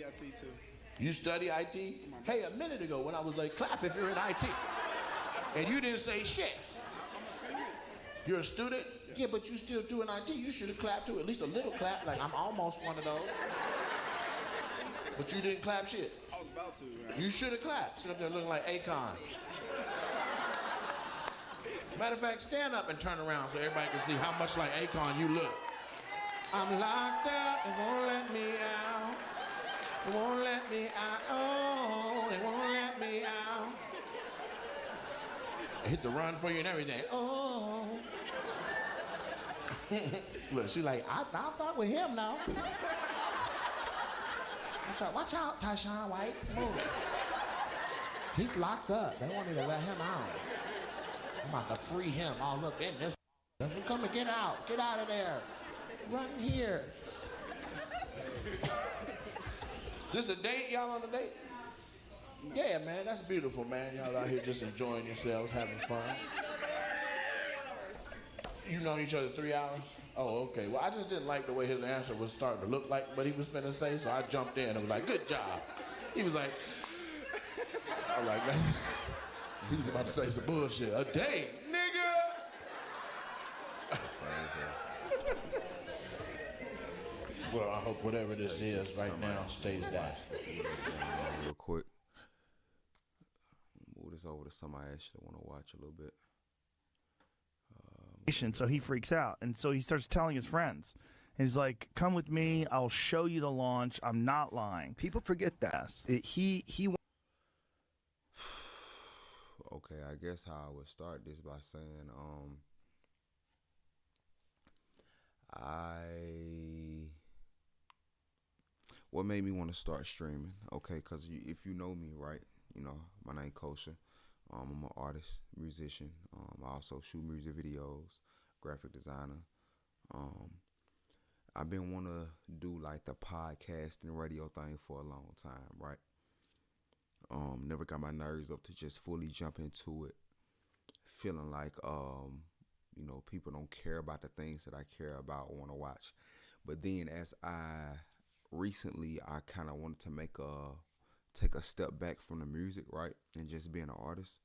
IT too. You study IT? Hey, a minute ago when I was like, clap if you're in IT. And you didn't say shit. I'm a student. You're a student? Yeah, but you still doing IT. You should have clapped too. At least a little clap. Like, I'm almost one of those. But you didn't clap shit. I was about to, man. You should have clapped. Sit up there looking like Akon. Matter of fact, stand up and turn around so everybody can see how much like Akon you look. I'm locked up, it won't let me out. It won't let me out. Oh, it won't let me out. I hit the run for you and everything. Oh. Look, she like, I'll fuck with him now. I said, watch out, Tyshawn White. Move. He's locked up. They want me to let him out. I'm about to free him all up in this. Come and get out. Get out of there. Run here. This a date? Y'all on a date? Yeah, man. That's beautiful, man. Y'all out here just enjoying yourselves, having fun. You known each other 3 hours? Oh, okay. Well, I just didn't like the way his answer was starting to look like what he was finna say, so I jumped in and was like, good job. He was like, I was like, he was about to say some bullshit. A date, nigga! Well, I hope whatever this is right now stays that. Real quick. Move this over to somebody I actually want to watch a little bit. So he freaks out, and so he starts telling his friends. And he's like, come with me, I'll show you the launch, I'm not lying. People forget that. He Okay, I guess how I would start this by saying, what made me want to start streaming? Okay, because if you know me, right, you know, my name Kosha. I'm an artist, musician. I also shoot music videos, graphic designer. I've been want to do like the podcast and radio thing for a long time, right? Never got my nerves up to just fully jump into it, feeling like, you know, people don't care about the things that I care about or want to watch. But then as I kind of wanted to take a step back from the music, right, and just being an artist,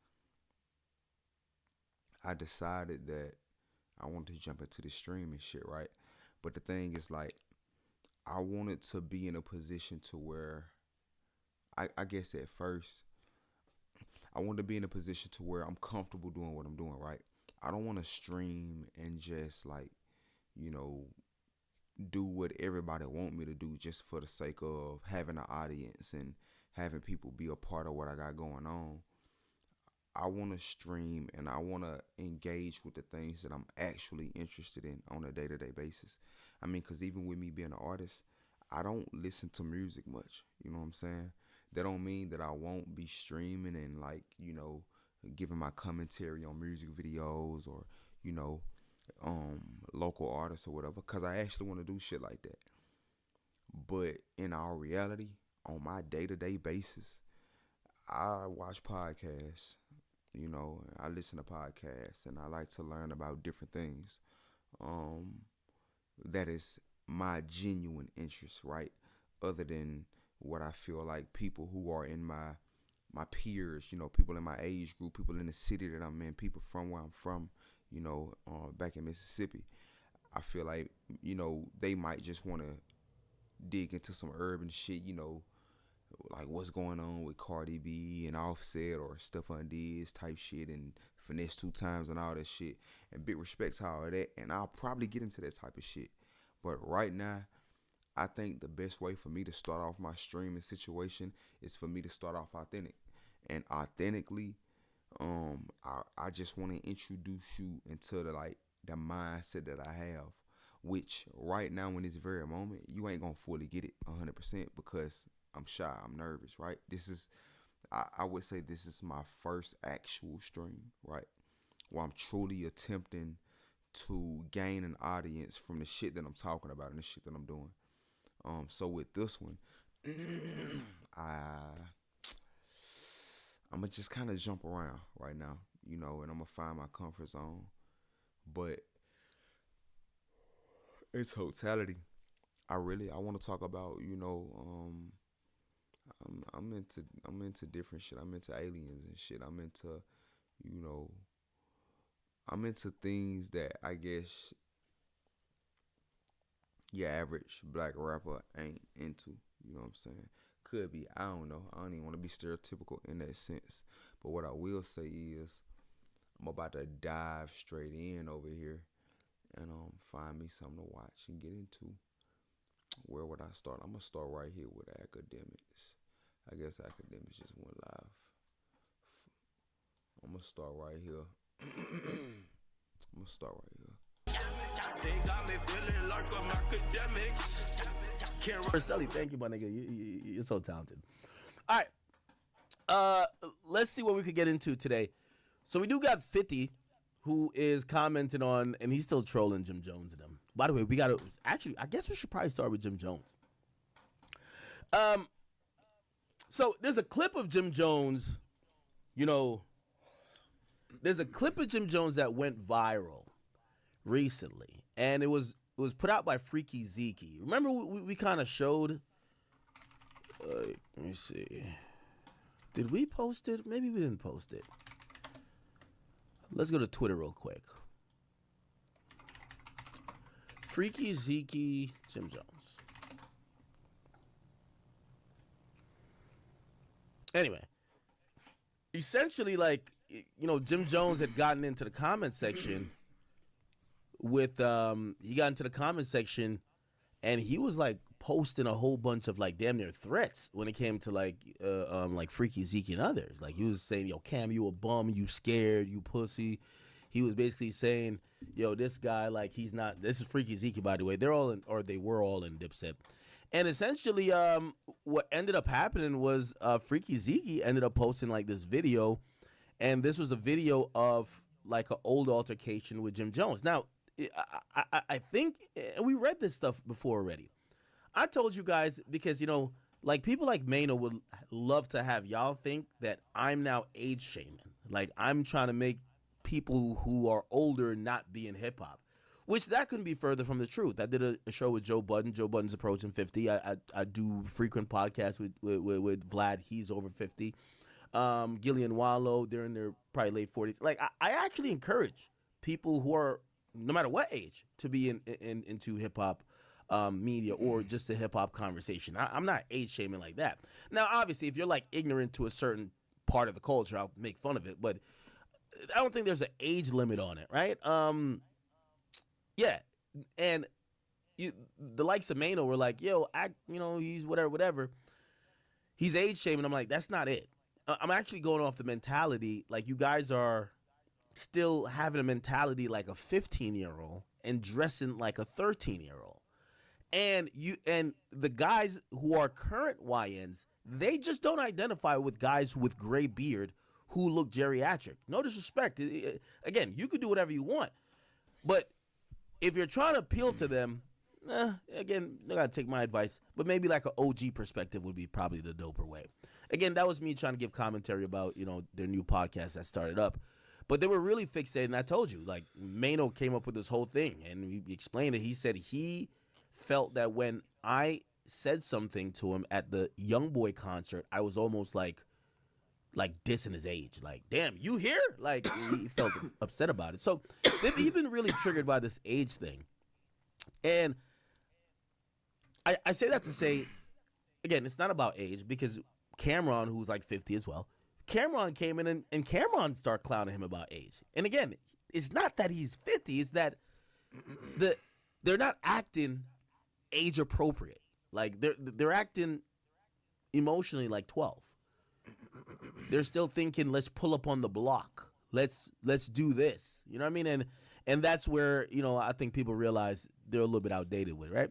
I decided that I wanted to jump into the streaming shit, right? But the thing is, like, I wanted to be in a position to where, I guess at first, I wanted to be in a position to where I'm comfortable doing what I'm doing, right? I don't want to stream and just, like, you know, do what everybody want me to do just for the sake of having an audience and having people be a part of what I got going on. I want to stream and I want to engage with the things that I'm actually interested in on a day-to-day basis. I mean, because even with me being an artist, I don't listen to music much. You know what I'm saying? That don't mean that I won't be streaming and, like, you know, giving my commentary on music videos or, you know, local artists or whatever, because I actually want to do shit like that. But in our reality, on my day-to-day basis, I watch podcasts, you know, I listen to podcasts, and I like to learn about different things. That is my genuine interest, right? Other than what I feel like people who are in my peers, you know, people in my age group, people in the city that I'm in, people from where I'm from, you know, back in Mississippi. I feel like, you know, they might just want to dig into some urban shit, you know, like what's going on with Cardi B and Offset or Stephon Diggs type shit and Finesse 2 Times and all that shit. And big respect to all of that. And I'll probably get into that type of shit. But right now, I think the best way for me to start off my streaming situation is for me to start off authentic. And authentically, I just want to introduce you into the mindset that I have, which right now in this very moment, you ain't gonna fully get it 100% because I'm shy, I'm nervous, right? I would say this is my first actual stream, right? Where I'm truly attempting to gain an audience from the shit that I'm talking about and the shit that I'm doing. So with this one, I'm gonna just kind of jump around right now, you know, and I'm gonna find my comfort zone. But in totality, I want to talk about, you know, I'm into different shit. I'm into aliens and shit. I'm into, you know, I'm into things that I guess your average black rapper ain't into. You know what I'm saying? Could be. I don't know. I don't even want to be stereotypical in that sense. But what I will say is I'm about to dive straight in over here and find me something to watch and get into. Where would I start? I'm gonna start right here with academics. I guess academics just went live. I'm gonna start right here. They got me feeling like I'm academics. Marcelli, thank you, my nigga. You're so talented. All right. Let's see what we could get into today. So we do got 50, who is commenting on, and he's still trolling Jim Jones and them. By the way, we got to, actually, I guess we should probably start with Jim Jones. So there's a clip of Jim Jones, you know, there's a clip of Jim Jones that went viral recently, and it was put out by Freaky Zeke. Remember we kind of showed, let me see. Did we post it? Maybe we didn't post it. Let's go to Twitter real quick. Freaky Zeke, Jim Jones. Anyway, essentially, like, you know, Jim Jones had gotten into the comment section with, he got into the comment section and he was like posting a whole bunch of like damn near threats when it came to like Freaky Zeke and others. Like he was saying, yo, Cam, you a bum, you scared, you pussy. He was basically saying, yo, this guy, like, he's not, this is Freaky Zeke, by the way. They're all in, or they were all in Dipset. And essentially, what ended up happening was Freaky Zeke ended up posting like this video, and this was a video of like an old altercation with Jim Jones. Now, I think we read this stuff before already. I told you guys because, you know, like people like Mano would love to have y'all think that I'm now age shaming. Like I'm trying to make people who are older not be in hip hop. Which that couldn't be further from the truth. I did a show with Joe Budden. Joe Budden's approaching 50. I do frequent podcasts with Vlad. He's over 50. Gillian Wallow, they're in their probably late 40s. Like I actually encourage people who are, no matter what age, to be into hip hop media or just a hip hop conversation. I'm not age shaming like that. Now, obviously, if you're like ignorant to a certain part of the culture, I'll make fun of it. But I don't think there's an age limit on it, right? Yeah, and the likes of Mano were like, yo, he's whatever. He's age shaming. I'm like, that's not it. I'm actually going off the mentality, like you guys are still having a mentality like a 15-year-old and dressing like a 13-year-old. And the guys who are current YNs, they just don't identify with guys with gray beard who look geriatric. No disrespect. Again, you could do whatever you want, but if you're trying to appeal to them, again, you gotta take my advice, but maybe like an OG perspective would be probably the doper way. Again, that was me trying to give commentary about, you know, their new podcast that started up. But they were really fixated, and I told you, like, Mano came up with this whole thing, and he explained it. He said he felt that when I said something to him at the YoungBoy concert, I was almost like dissing his age. Like, damn, you here? Like, he felt upset about it. So they've been really triggered by this age thing. And I say that to say, again, it's not about age, because Cameron, who's like 50 as well, Cameron came in and Cameron started clowning him about age. And again, it's not that he's 50, it's that they're not acting age appropriate. Like they're acting emotionally like 12. They're still thinking, let's pull up on the block. Let's do this. You know what I mean? And that's where, you know, I think people realize they're a little bit outdated with it, right?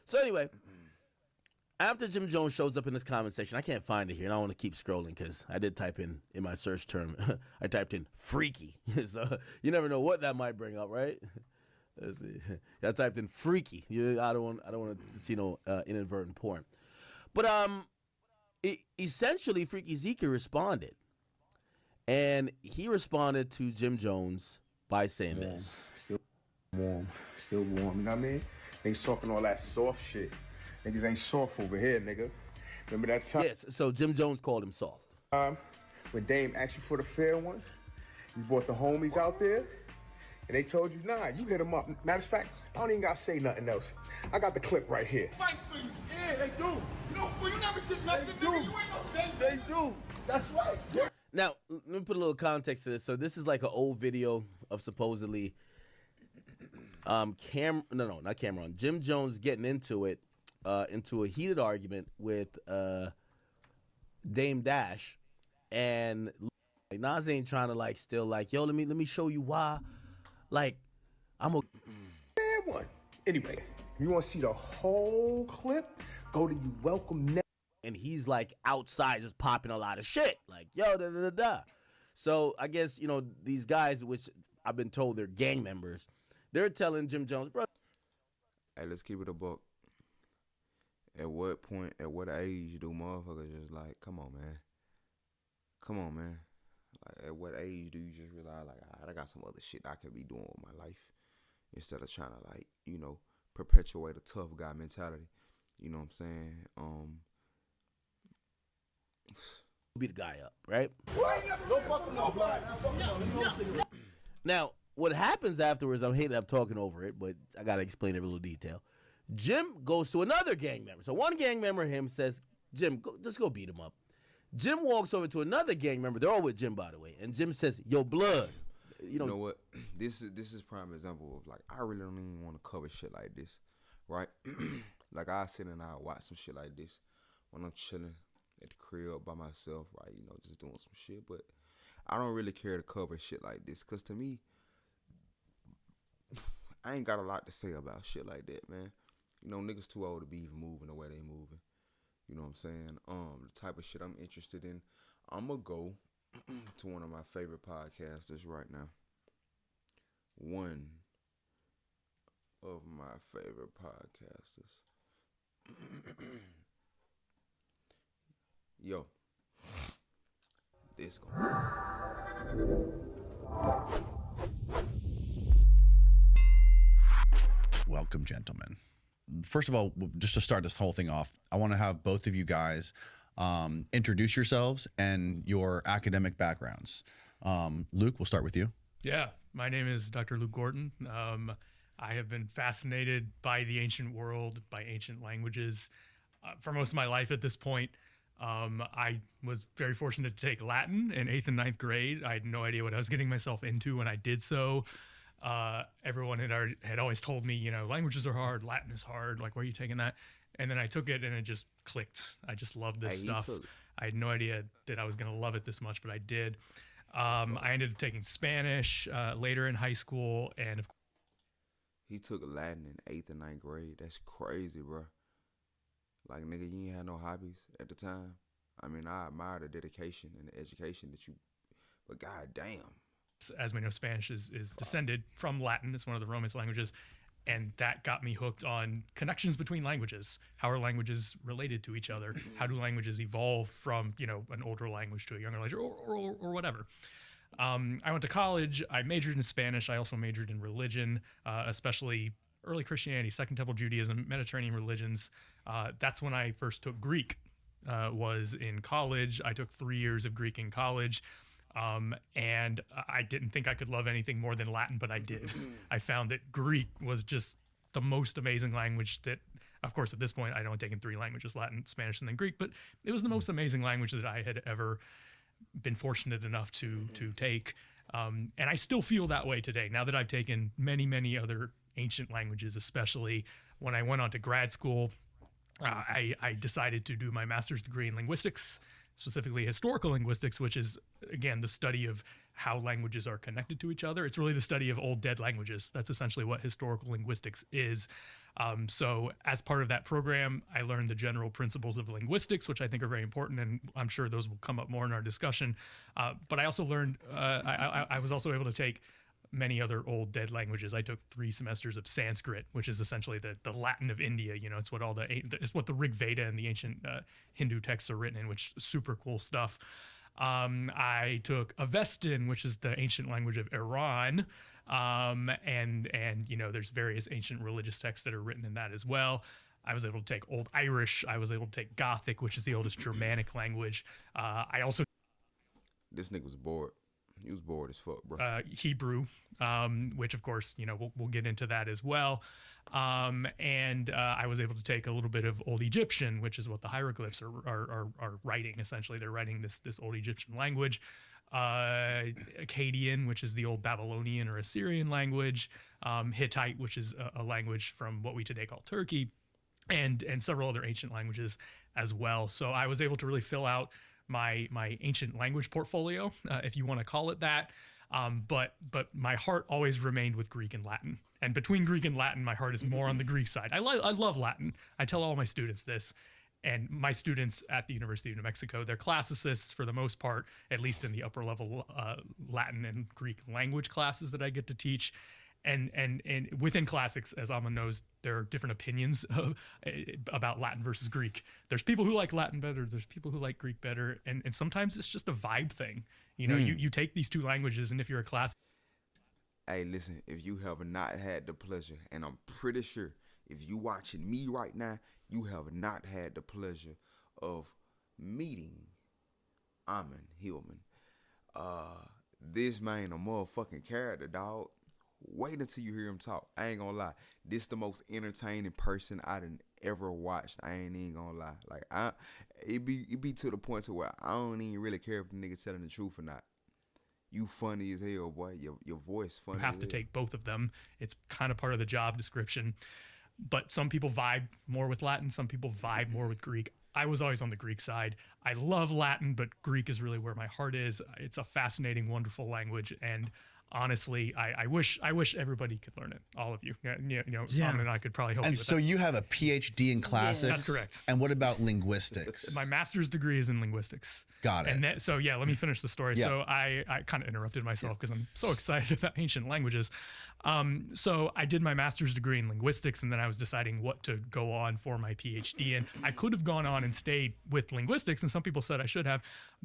So anyway, after Jim Jones shows up in this comment section, I can't find it here, and I want to keep scrolling because I did type in my search term, I typed in freaky. So you never know what that might bring up, right? Let's see. I typed in freaky. I don't want to see no inadvertent porn. But essentially, Freaky Zeke responded, and he responded to Jim Jones by saying this. Still warm. You know what I mean? Niggas talking all that soft shit. Niggas ain't soft over here, nigga. Remember that time Yes, so Jim Jones called him soft. when Dame asked you for the fair one? You brought the homies out there, and they told you, nah, you hit them up. Matter of fact, I don't even gotta say nothing else. I got the clip right here. Fight for you. Yeah, they do. You know, for you never did nothing, nigga. You ain't no They do. That's right. Now, let me put a little context to this. So this is like an old video of supposedly not Cameron. Jim Jones getting into it, into a heated argument with Dame Dash, and like, Nas ain't trying to like still like, yo, let me show you why. Like, I'm a Fair one. Anyway, you want to see the whole clip? Go to You Welcome Now. and he's like outside just popping a lot of shit. Like, yo, da da da da. So I guess, you know, these guys, which I've been told they're gang members, they're telling Jim Jones, bro. Hey, let's keep it a buck. At what point, at what age do motherfuckers just like, come on, man. Come on, man. Like, at what age do you just realize, like, I got some other shit I could be doing with my life instead of trying to, like, you know, perpetuate a tough guy mentality. You know what I'm saying? Beat the guy up, right? Now, what happens afterwards, I'm talking over it, but I gotta explain it in a little detail. Jim goes to another gang member. So one gang member, him, says, Jim, just go beat him up. Jim walks over to another gang member. They're all with Jim, by the way. And Jim says, yo, blood. You know what? This is prime example of, like, I really don't even want to cover shit like this, right? Like, I sit and I watch some shit like this when I'm chilling at the crib by myself, right? You know, just doing some shit. But I don't really care to cover shit like this, because to me, I ain't got a lot to say about shit like that, man. You know, niggas too old to be even moving the way they moving. You know what I'm saying? The type of shit I'm interested in, I'm going to go to one of my favorite podcasters right now. One of my favorite podcasters. Yo. This gonna Welcome, gentlemen. First of all, just to start this whole thing off, I want to have both of you guys introduce yourselves and your academic backgrounds. Luke, we'll start with you. Yeah, my name is Dr. Luke Gordon. I have been fascinated by the ancient world, by ancient languages for most of my life at this point. I was very fortunate to take Latin in 8th and 9th grade. I had no idea what I was getting myself into when I did so. Everyone had always told me, you know, languages are hard, Latin is hard, like, why are you taking that? And then I took it and it just clicked. I just loved this stuff. I had no idea that I was going to love it this much, but I did. I ended up taking Spanish later in high school, and of course, he took Latin in 8th and 9th grade. That's crazy, bro. Like, nigga, you ain't had no hobbies at the time. I mean, I admire the dedication and the education that you, but goddamn. As we know, Spanish is descended from Latin. It's one of the Romance languages. And that got me hooked on connections between languages. How are languages related to each other? How do languages evolve from, you know, an older language to a younger language, or whatever? I went to college. I majored in Spanish. I also majored in religion, especially early Christianity, Second Temple Judaism, Mediterranean religions. That's when I first took Greek, was in college. I took 3 years of Greek in college. And I didn't think I could love anything more than Latin, but I did. I found that Greek was just the most amazing language that, of course, at this point, I'd only taken 3 languages, Latin, Spanish, and then Greek, but it was the most amazing language that I had ever been fortunate enough to take. And I still feel that way today, now that I've taken many, many other ancient languages, especially when I went on to grad school. I decided to do my master's degree in linguistics, specifically historical linguistics, which is, again, the study of how languages are connected to each other. It's really the study of old dead languages. That's essentially what historical linguistics is. So as part of that program, I learned the general principles of linguistics, which I think are very important, and I'm sure those will come up more in our discussion. But I also learned, I was also able to take many other old dead languages. I took 3 semesters of Sanskrit, which is essentially the Latin of India. You know, it's what it's what the Rig Veda and the ancient Hindu texts are written in, which is super cool stuff. I took Avestan, which is the ancient language of Iran. And you know, there's various ancient religious texts that are written in that as well. I was able to take Old Irish. I was able to take Gothic, which is the oldest Germanic language. I also This nigga was bored. He was bored as fuck, bro. Hebrew, which of course, you know, we'll get into that as well. And I was able to take a little bit of Old Egyptian, which is what the hieroglyphs are writing. Essentially, they're writing this Old Egyptian language. Akkadian, which is the old Babylonian or Assyrian language. Hittite, which is a language from what we today call Turkey, and several other ancient languages as well. So I was able to really fill out my ancient language portfolio, if you want to call it that. But my heart always remained with Greek and Latin. And between Greek and Latin, my heart is more on the Greek side. I love Latin. I tell all my students this. And my students at the University of New Mexico, they're classicists for the most part, at least in the upper level Latin and Greek language classes that I get to teach. And within classics, as Amma knows, there are different opinions about Latin versus Greek. There's people who like Latin better. There's people who like Greek better. And sometimes it's just a vibe thing. You know, you take these two languages, and if you're a class. Hey, listen, if you have not had the pleasure, and I'm pretty sure if you watching me right now, you have not had the pleasure of meeting Amon Hillman. This man a motherfucking character, dog. Wait until you hear him talk. I ain't gonna lie. This the most entertaining person I done ever watched. I ain't even gonna lie. Like it be to the point to where I don't even really care if the nigga telling the truth or not. You funny as hell, boy. Your voice funny. You have to take both of them. It's kind of part of the job description. But some people vibe more with Latin. Some people vibe more with Greek. I was always on the Greek side. I love Latin, but Greek is really where my heart is. It's a fascinating, wonderful language, and honestly, I wish everybody could learn it. All of you, Amma and I could probably help you And with so that. you have a PhD in classics. That's correct. And what about linguistics? My master's degree is in linguistics. Got it. And so let me finish the story. Yeah. So I kind of interrupted myself because I'm so excited about ancient languages. So I did my master's degree in linguistics, and then I was deciding what to go on for my PhD. And I could have gone on and stayed with linguistics, and some people said I should have,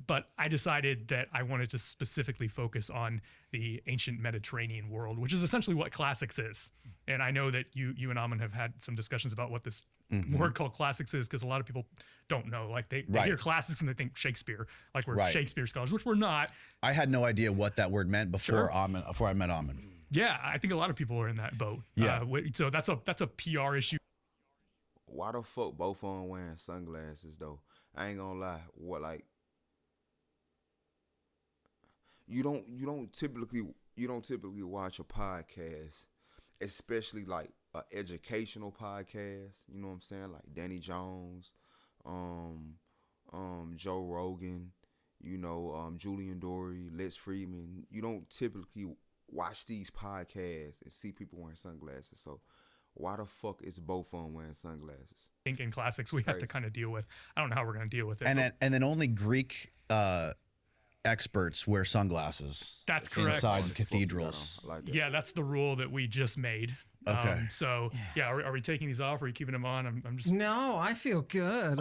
but I decided that I wanted to specifically focus on the ancient Mediterranean world, which is essentially what classics is. And I know that you and Amon have had some discussions about what this word called classics is, because a lot of people don't know. Like they hear classics and they think Shakespeare, like we're Shakespeare scholars, which we're not. I had no idea what that word meant before I met Amon. Yeah, I think a lot of people are in that boat. Yeah. So that's a PR issue. Why the fuck both of them wearing sunglasses though? I ain't gonna lie. What, like, you don't typically watch a podcast, especially like an educational podcast. You know what I'm saying? Like Danny Jones, Joe Rogan, Julian Dory, Lex Friedman. You don't typically watch these podcasts and see people wearing sunglasses. So why the fuck is both of them wearing sunglasses? I think in classics we have to kind of deal with. I don't know how we're going to deal with it. And then only Greek experts wear sunglasses. That's correct. Inside cathedrals. Yeah, that's the rule that we just made. Okay. Are we taking these off? Or are we keeping them on? I'm just. No, I feel good.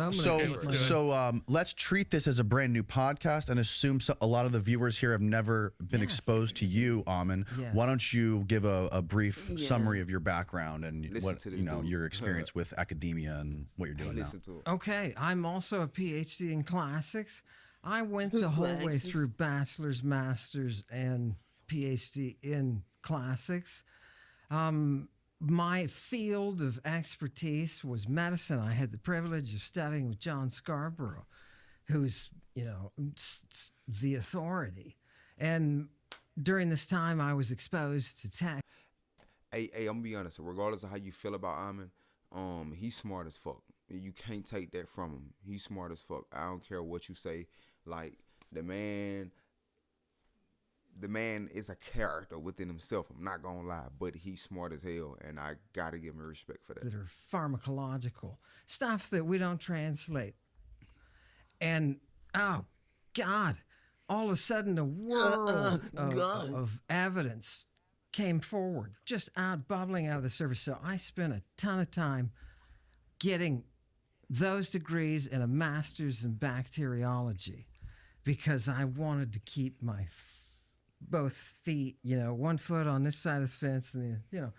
Let's treat this as a brand new podcast and assume a lot of the viewers here have never been exposed to you, Amon. Yes. Why don't you give a brief summary of your background and what your experience with academia and what you're doing now? Okay, I'm also a PhD in classics. I went the whole way through bachelor's, master's, and PhD in classics. My field of expertise was medicine. I had the privilege of studying with John Scarborough, who's, the authority. And during this time, I was exposed to tech. Hey, I'm gonna be honest. Regardless of how you feel about Amon, he's smart as fuck. You can't take that from him. He's smart as fuck. I don't care what you say. Like, the man is a character within himself. I'm not gonna lie, but he's smart as hell, and I gotta give him respect for that. That are pharmacological stuff that we don't translate. And oh God, all of a sudden a world of evidence came forward, just bubbling out of the surface. So I spent a ton of time getting those degrees and a master's in bacteriology, because I wanted to keep my both feet, one foot on this side of the fence and the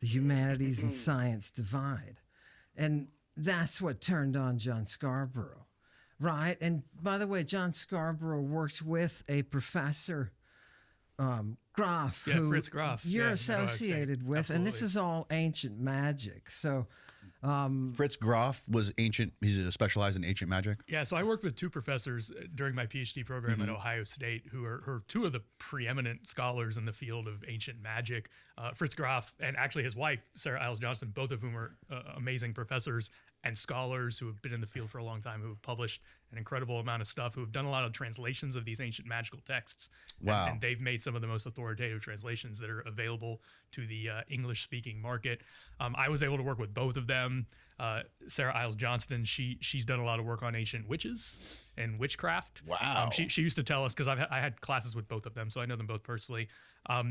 humanities and science divide. And that's what turned on John Scarborough, right? And by the way, John Scarborough worked with a professor, Groff, Yeah, who Fritz Groff. you're Yeah, Ohio State. associated with, and this Absolutely. is all ancient magic. So Fritz Groff was ancient. He's specialized in ancient magic. Yeah, so I worked with two professors during my PhD program at Ohio State who are two of the preeminent scholars in the field of ancient magic. Fritz Groff and actually his wife, Sarah Iles Johnson, both of whom are amazing professors and scholars who have been in the field for a long time, who have published an incredible amount of stuff, who have done a lot of translations of these ancient magical texts. Wow. And they've made some of the most authoritative translations that are available to the English-speaking market. I was able to work with both of them. Sarah Iles Johnston, she's done a lot of work on ancient witches and witchcraft. Wow. She used to tell us, because I had classes with both of them, so I know them both personally. I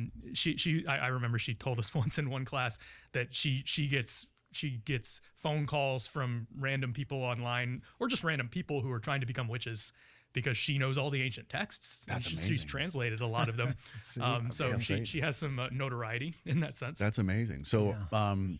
remember she told us once in one class that she gets phone calls from random people online, or just random people who are trying to become witches, because she knows all the ancient texts. That's and she's amazing. translated a lot of them. So she has some notoriety in that sense. That's amazing. So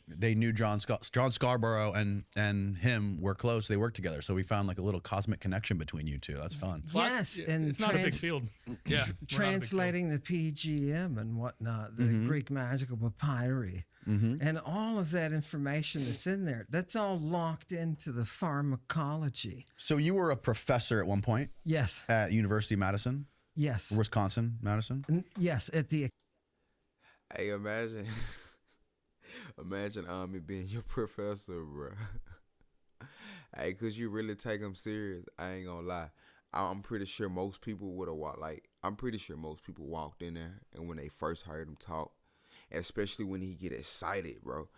they knew John Scarborough and him were close. They worked together. So we found like a little cosmic connection between you two. That's fun. yes, and it's not a big field. Yeah, we're not a big field. translating the PGM and whatnot, the Greek magical papyri, and all of that information that's in there, that's all locked into the pharmacology. So you were a professor at one point Yes, at University of Madison, yes, Wisconsin, Madison. yes, at the Hey, imagine me being your professor, bro. Hey, cause you really take him serious. I ain't gonna lie. I'm pretty sure most people would have walked. I'm pretty sure most people walked in there, and when they first heard him talk, especially when he get excited, bro,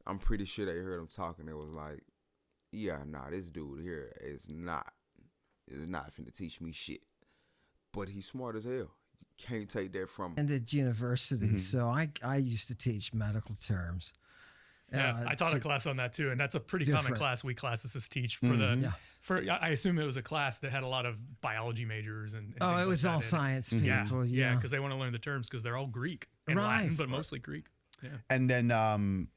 I'm pretty sure they heard him talking. It was like, yeah, nah, this dude here is not finna teach me shit. But he's smart as hell. You can't take that from him. and at university. So I used to teach medical terms. Yeah, I taught so- a class on that too, and that's a pretty common Different. class we classicists teach for the. I assume it was a class that had a lot of biology majors and Oh, things it was like that all in it. science people. Yeah, because they want to learn the terms because they're all Greek and Latin, Right. but mostly Greek. Yeah. And then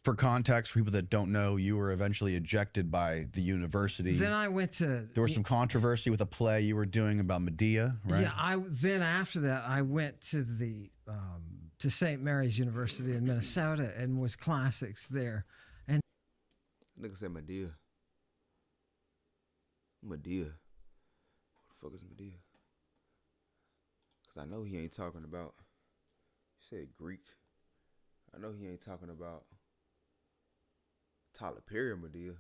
for context, for people that don't know, you were eventually ejected by the university. Then I went to There was some controversy with a play you were doing about Medea, right? Yeah, then after that I went to the to St. Mary's University in Minnesota and was classics there. And Nigga said Medea. Medea. What the fuck is Medea? Cause I know he ain't talking about. You said Greek. I know he ain't talking about Tyler Perry or Medea.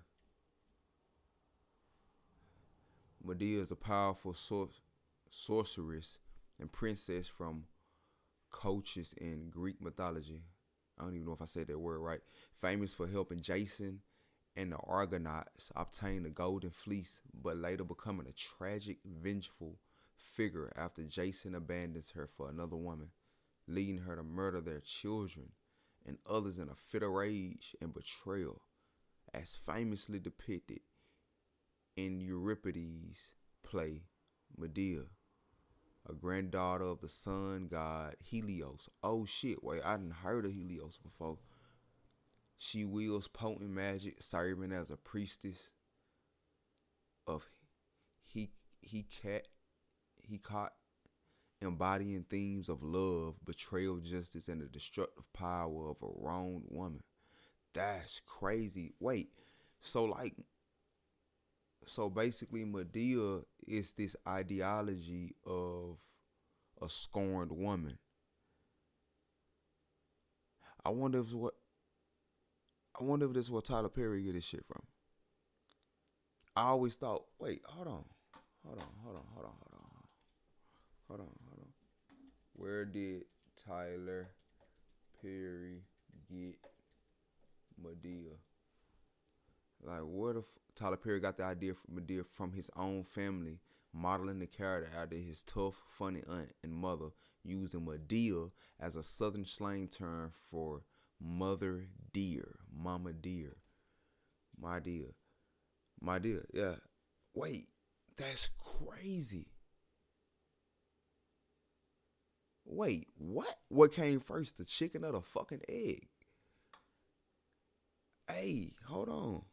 Medea is a powerful sorceress and princess from Colchis in Greek mythology. I don't even know if I said that word right. Famous for helping Jason and the Argonauts obtain the golden fleece, but later becoming a tragic, vengeful figure after Jason abandons her for another woman, leading her to murder their children and others in a fit of rage and betrayal, as famously depicted in Euripides' play Medea, a granddaughter of the sun god Helios. Oh shit, wait, I didn't heard of Helios before. She wields potent magic, serving as a priestess of Hecate, embodying themes of love, betrayal, justice, and the destructive power of a wronged woman. That's crazy. Wait, so basically Medea is this ideology of a scorned woman. I wonder if this is what Tyler Perry get his shit from. I always thought, wait, hold on. Where did Tyler Perry get Medea? Like, where Tyler Perry got the idea for Medea from his own family, modeling the character after his tough, funny aunt and mother, using Medea as a southern slang term for mother dear, mama dear, my dear, yeah. Wait, that's crazy. Wait, what? What came first, the chicken or the fucking egg? Hey, hold on.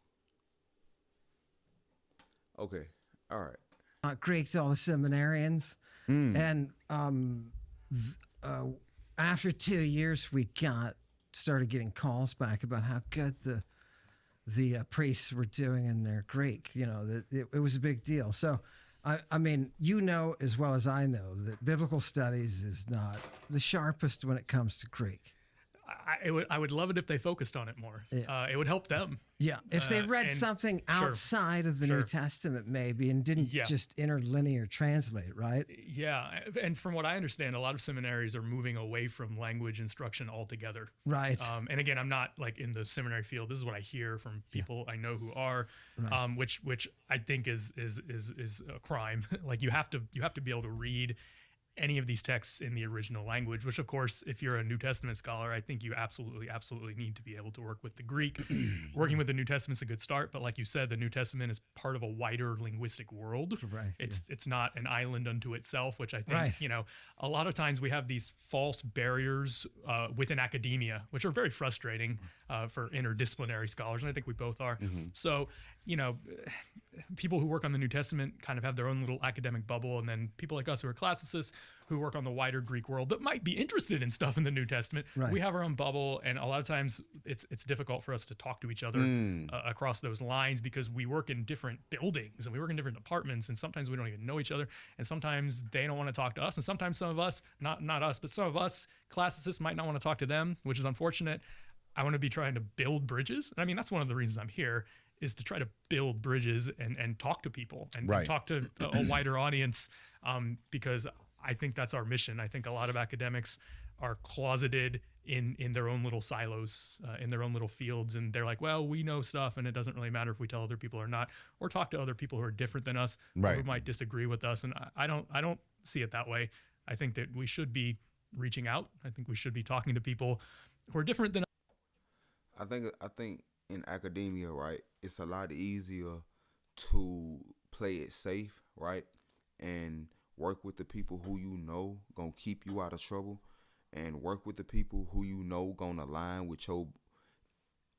Okay. All right. Greek to all the seminarians. And after 2 years, we started getting calls back about how good the priests were doing in their Greek. You know, that it was a big deal. So, I mean, you know as well as I know that biblical studies is not the sharpest when it comes to Greek. I would love it if they focused on it more. Yeah. It would help them. Yeah, if they read and- something outside of the New Testament, maybe, and didn't just interlinear translate, right? Yeah, and from what I understand, a lot of seminaries are moving away from language instruction altogether. Right. And again, I'm not like in the seminary field. This is what I hear from people I know who are, Right. which I think is a crime. Like you have to be able to read any of these texts in the original language, which of course, if you're a New Testament scholar, I think you absolutely need to be able to work with the Greek. Working with the New Testament's a good start, but like you said, the New Testament is part of a wider linguistic world. Right. It's not an island unto itself, which I think, you know, a lot of times we have these false barriers within academia, which are very frustrating for interdisciplinary scholars, and I think we both are. So, you know, people who work on the New Testament kind of have their own little academic bubble, and then people like us who are classicists who work on the wider Greek world that might be interested in stuff in the New Testament. Right. We have our own bubble, and a lot of times it's difficult for us to talk to each other across those lines because we work in different buildings and we work in different departments, and sometimes we don't even know each other, and sometimes they don't want to talk to us, and sometimes some of us, not us, but some of us classicists might not want to talk to them, which is unfortunate. I want to be trying to build bridges. I mean, that's one of the reasons I'm here, is to try to build bridges and talk to people and talk to a wider audience, because I think that's our mission. I think a lot of academics are closeted in their own little silos, in their own little fields, and they're like, well, we know stuff, and it doesn't really matter if we tell other people or not, or talk to other people who are different than us, or who might disagree with us. And I don't see it that way. I think that we should be reaching out. I think we should be talking to people who are different than us. I think in academia, right, it's a lot easier to play it safe, right, and work with the people who you know gonna keep you out of trouble, and work with the people who you know gonna align with your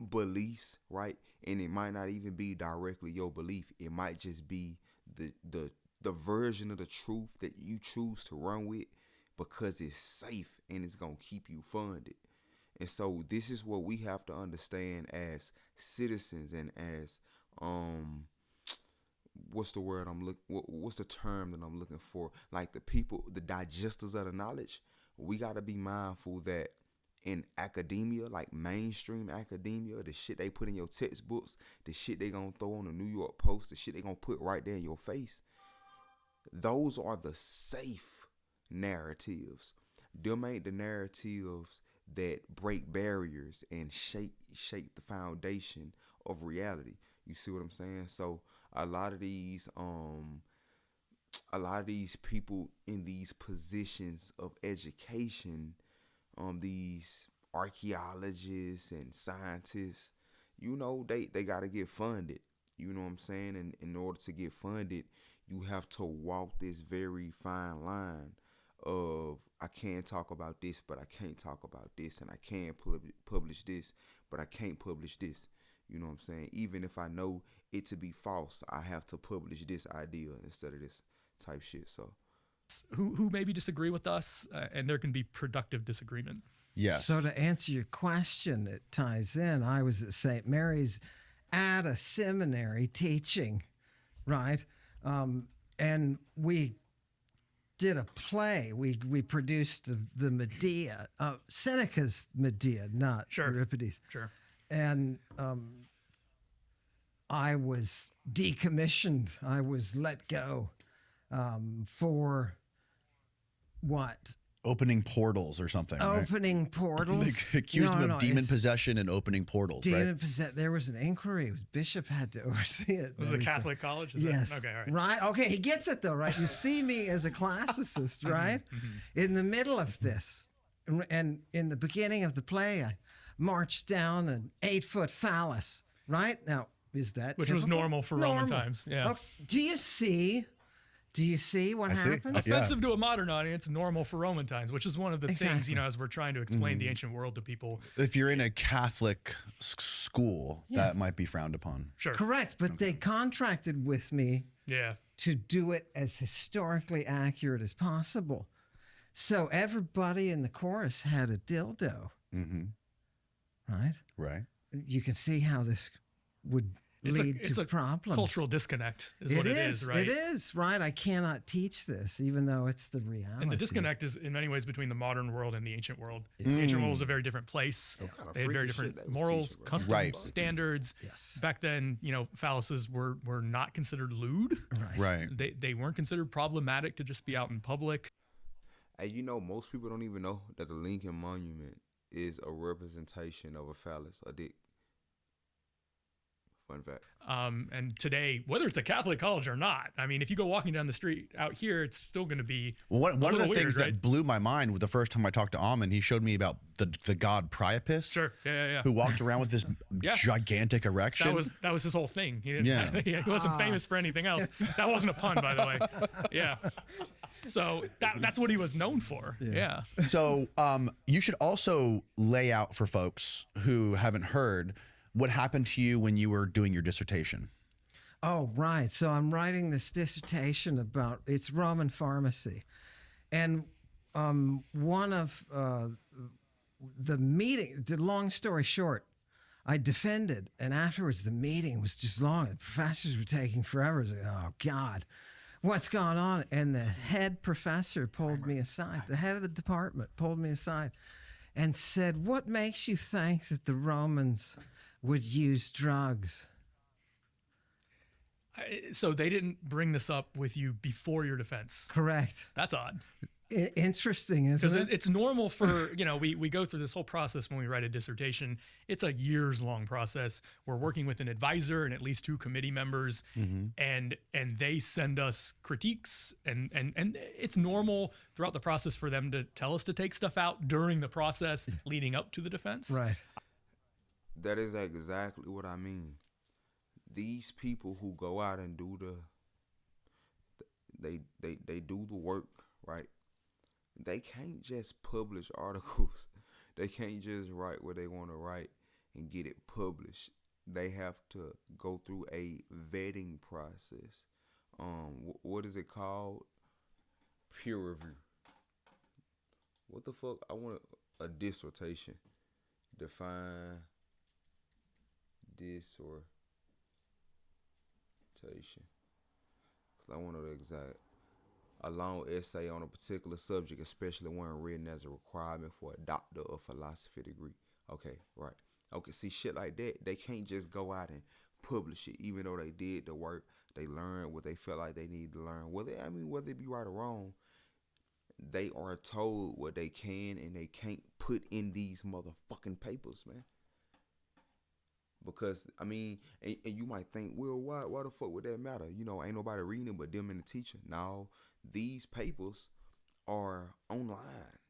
beliefs, right? And it might not even be directly your belief. It might just be the version of the truth that you choose to run with because it's safe and it's gonna keep you funded. And so this is what we have to understand as citizens and as what's the term that I'm looking for? Like the people, the digesters of the knowledge. We got to be mindful that in academia, like mainstream academia, the shit they put in your textbooks, the shit they gonna throw on the New York Post, the shit they gonna put right there in your face, those are the safe narratives. Them ain't the narratives that break barriers and shake the foundation of reality. You see what I'm saying? So a lot of these people in these positions of education, these archaeologists and scientists, you know, they got to get funded. You know what I'm saying? And in order to get funded, you have to walk this very fine line of, I can talk about this, but I can't talk about this, and I can publish this, but I can't publish this. You know what I'm saying? Even if I know it to be false, I have to publish this idea instead of this type shit. So who maybe disagree with us, and there can be productive disagreement. Yes. So to answer your question, it ties in. I was at St. Mary's at a seminary teaching, right? And we did a play. We produced the Medea, Seneca's Medea, not Euripides. Sure. And I was decommissioned. I was let go for what? Opening portals or something. Opening right? portals. They accused him of demon possession and opening portals. Demon possession. There was an inquiry. Bishop had to oversee it. It was a Catholic college? Yes. Okay, all right. Right. Okay, he gets it though, right? You see me as a classicist, right? In the middle of this, and in the beginning of the play, I marched down an 8-foot phallus, right? Now, is that Which was typical? normal for Roman times, yeah. Okay. Do you see Do you see what happened? Offensive to a modern audience, normal for Roman times, which is one of the things, as we're trying to explain the ancient world to people. If you're in a Catholic school, that might be frowned upon. Sure. Correct, but they contracted with me to do it as historically accurate as possible. So everybody in the chorus had a dildo. Right? Right. You can see how this would lead to problems. Cultural disconnect is what it is, right? It is, right? I cannot teach this, even though it's the reality. And the disconnect is in many ways between the modern world and the ancient world. The ancient world was a very different place. They had very different morals, customs, standards. Yes. Back then, phalluses were not considered lewd. Right. They weren't considered problematic to just be out in public. Hey, most people don't even know that the Lincoln Monument is a representation of a phallus, a dick. Fun fact. And today, whether it's a Catholic college or not, I mean, if you go walking down the street out here, it's still going to be one of the weird, things that blew my mind with the first time I talked to Amon, he showed me about the god Priapus. Sure, yeah. Who walked around with this gigantic erection. That was his whole thing. He didn't, he wasn't famous for anything else. That wasn't a pun, by the way. Yeah. So that's what he was known for. Yeah. So you should also lay out for folks who haven't heard what happened to you when you were doing your dissertation. Oh, right. So I'm writing this dissertation about, it's Roman pharmacy. And one of the meeting, long story short, I defended, and afterwards the meeting was just long. The professors were taking forever. I was like, oh, God, what's going on? And the head professor pulled me aside. The head of the department pulled me aside and said, what makes you think that the Romans would use drugs? So they didn't bring this up with you before your defense. Correct. That's odd. Interesting, isn't it? Because it's normal for, we go through this whole process when we write a dissertation. It's a years-long process. We're working with an advisor and at least 2 committee members, and they send us critiques, and it's normal throughout the process for them to tell us to take stuff out during the process leading up to the defense. Right. That is exactly what I mean. These people who go out and do they do the work, right? They can't just publish articles. They can't just write what they want to write and get it published. They have to go through a vetting process. What is it called? Peer review. What the fuck? I want a dissertation. Define dissertation. Because I want to know the exact. A long essay on a particular subject, especially one written as a requirement for a doctor of philosophy degree. Okay, right. Okay, see, shit like that, they can't just go out and publish it, even though they did the work. They learned what they felt like they needed to learn. Whether it be right or wrong, they are told what they can and they can't put in these motherfucking papers, man. Because, and you might think, well, why the fuck would that matter? Ain't nobody reading it but them and the teacher. No, these papers are online.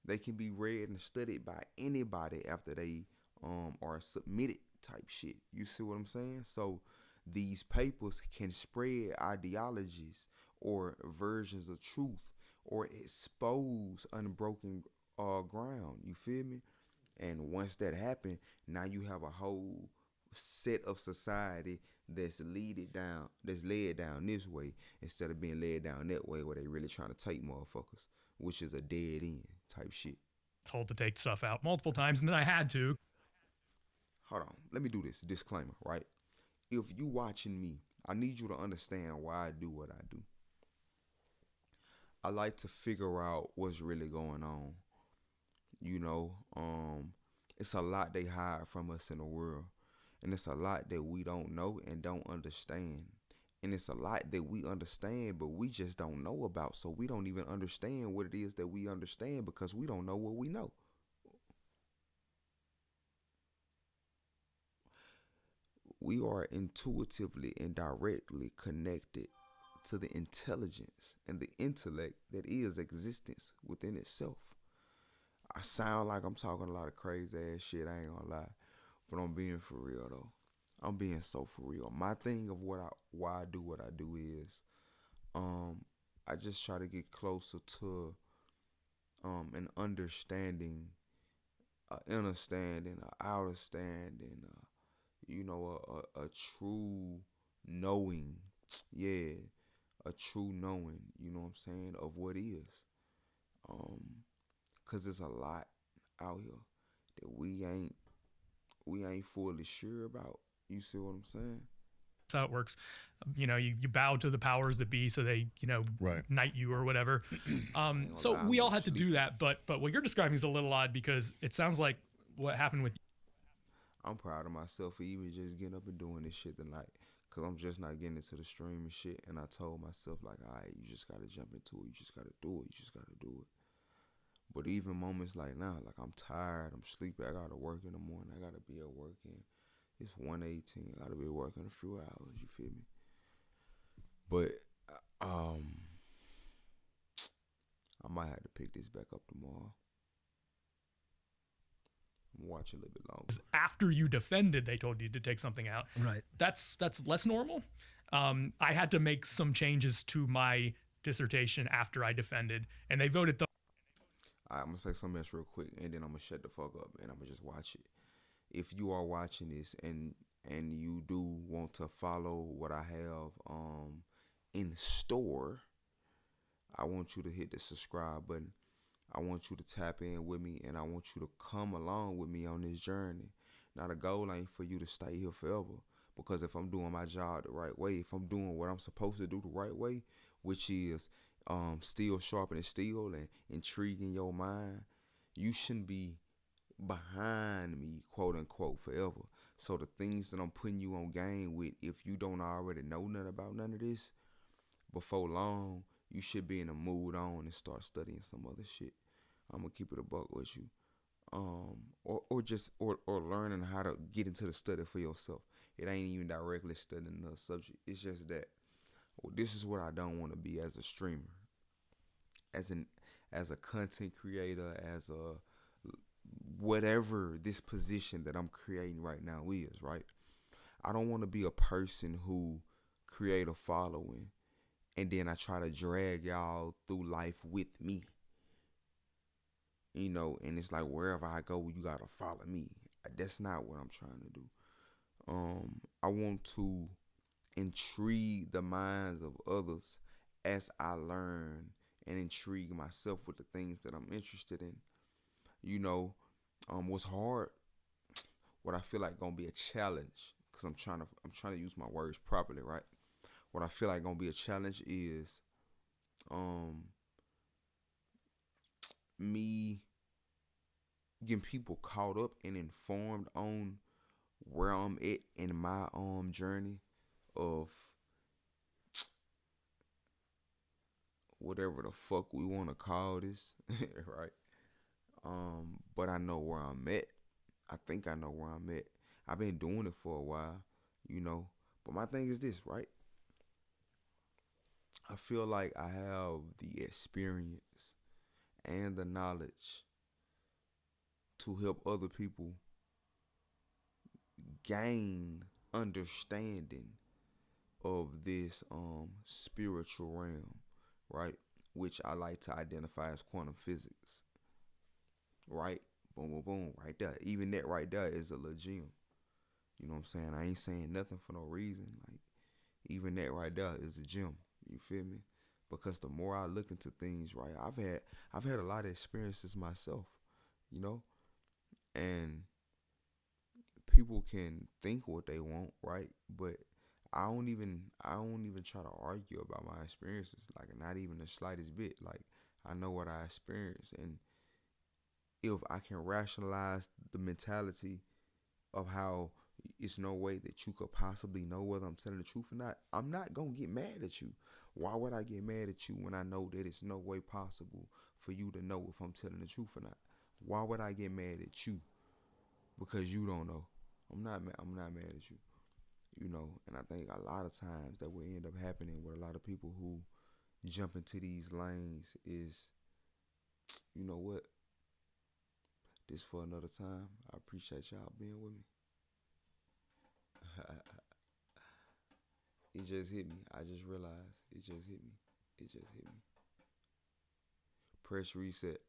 They can be read and studied by anybody after they are submitted type shit. You see what I'm saying? So these papers can spread ideologies or versions of truth or expose unbroken ground. You feel me? And once that happens, now you have a whole set of society that's led down this way instead of being led down that way where they really trying to take motherfuckers, which is a dead end type shit. Told to take stuff out multiple times, and then I had to. Hold on. Let me do this disclaimer, right? If you watching me, I need you to understand why I do what I do. I like to figure out what's really going on. It's a lot they hide from us in the world, and it's a lot that we don't know and don't understand, and it's a lot that we understand but we just don't know about, so we don't even understand what it is that we understand because we don't know what we know. We are intuitively and directly connected to the intelligence and the intellect that is existence within itself. I sound like I'm talking a lot of crazy ass shit, I ain't gonna lie. But I'm being for real though. I'm being so for real. My thing of why I do what I do is I just try to get closer to an understanding, inner standing, a outer standing, a true knowing, yeah, a true knowing, you know what I'm saying, of what is. 'Cause there's a lot out here that we ain't fully sure about. You see what I'm saying? That's how it works. You bow to the powers that be, so they, knight you or whatever. So we all had to do that, but what you're describing is a little odd because it sounds like what happened with. I'm proud of myself for even just getting up and doing this shit tonight, cause I'm just not getting into the stream and shit. And I told myself like, all right, you just gotta jump into it. You just gotta do it. You just gotta do it. But even moments like now, like I'm tired, I'm sleepy, I gotta work in the morning, I gotta be at work and it's 1:18, I gotta be at work in a few hours, you feel me? But I might have to pick this back up tomorrow. I'm gonna watch it a little bit longer. After you defended, they told you to take something out. Right. That's less normal. I had to make some changes to my dissertation after I defended, and they voted. I'm gonna say something else real quick, and then I'm gonna shut the fuck up, and I'm gonna just watch it. If you are watching this and you do want to follow what I have in store, I want you to hit the subscribe button. I want you to tap in with me, and I want you to come along with me on this journey. Now, the goal ain't for you to stay here forever, because if I'm doing my job the right way, if I'm doing what I'm supposed to do the right way, which is steel sharpening steel and intriguing your mind, you shouldn't be behind me, quote unquote, forever. So the things that I'm putting you on game with, if you don't already know nothing about none of this, before long, you should be in a mood on and start studying some other shit. I'm gonna keep it a buck with you. Or learning how to get into the study for yourself. It ain't even directly studying the subject. It's just that this is what I don't want to be as a streamer, as a content creator, as a whatever this position that I'm creating right now is, right? I don't want to be a person who create a following and then I try to drag y'all through life with me. And it's like wherever I go, you gotta follow me. That's not what I'm trying to do. I want to intrigue the minds of others as I learn and intrigue myself with the things that I'm interested in. What's hard, what I feel like gonna be a challenge, because I'm trying to use my words properly, right? What I feel like gonna be a challenge is me getting people caught up and informed on where I'm at in my journey of whatever the fuck we want to call this, right? But I know where I'm at. I think I know where I'm at. I've been doing it for a while, But my thing is this, right? I feel like I have the experience and the knowledge to help other people gain understanding of this spiritual realm, right? Which I like to identify as quantum physics, right? Boom, boom, boom, right there. Even that right there is a little gem. You know what I'm saying? I ain't saying nothing for no reason. Like, even that right there is a gem. You feel me? Because the more I look into things, right, I've had a lot of experiences myself, and people can think what they want, right? But I don't even try to argue about my experiences, like not even the slightest bit. Like, I know what I experienced, and if I can rationalize the mentality of how it's no way that you could possibly know whether I'm telling the truth or not, I'm not gonna get mad at you. Why would I get mad at you when I know that it's no way possible for you to know if I'm telling the truth or not? Why would I get mad at you because you don't know? I'm not mad at you, and I think a lot of times that will end up happening with a lot of people who jump into these lanes is, you know what? This for another time. I appreciate y'all being with me. It just hit me. I just realized it just hit me. It just hit me. Press reset.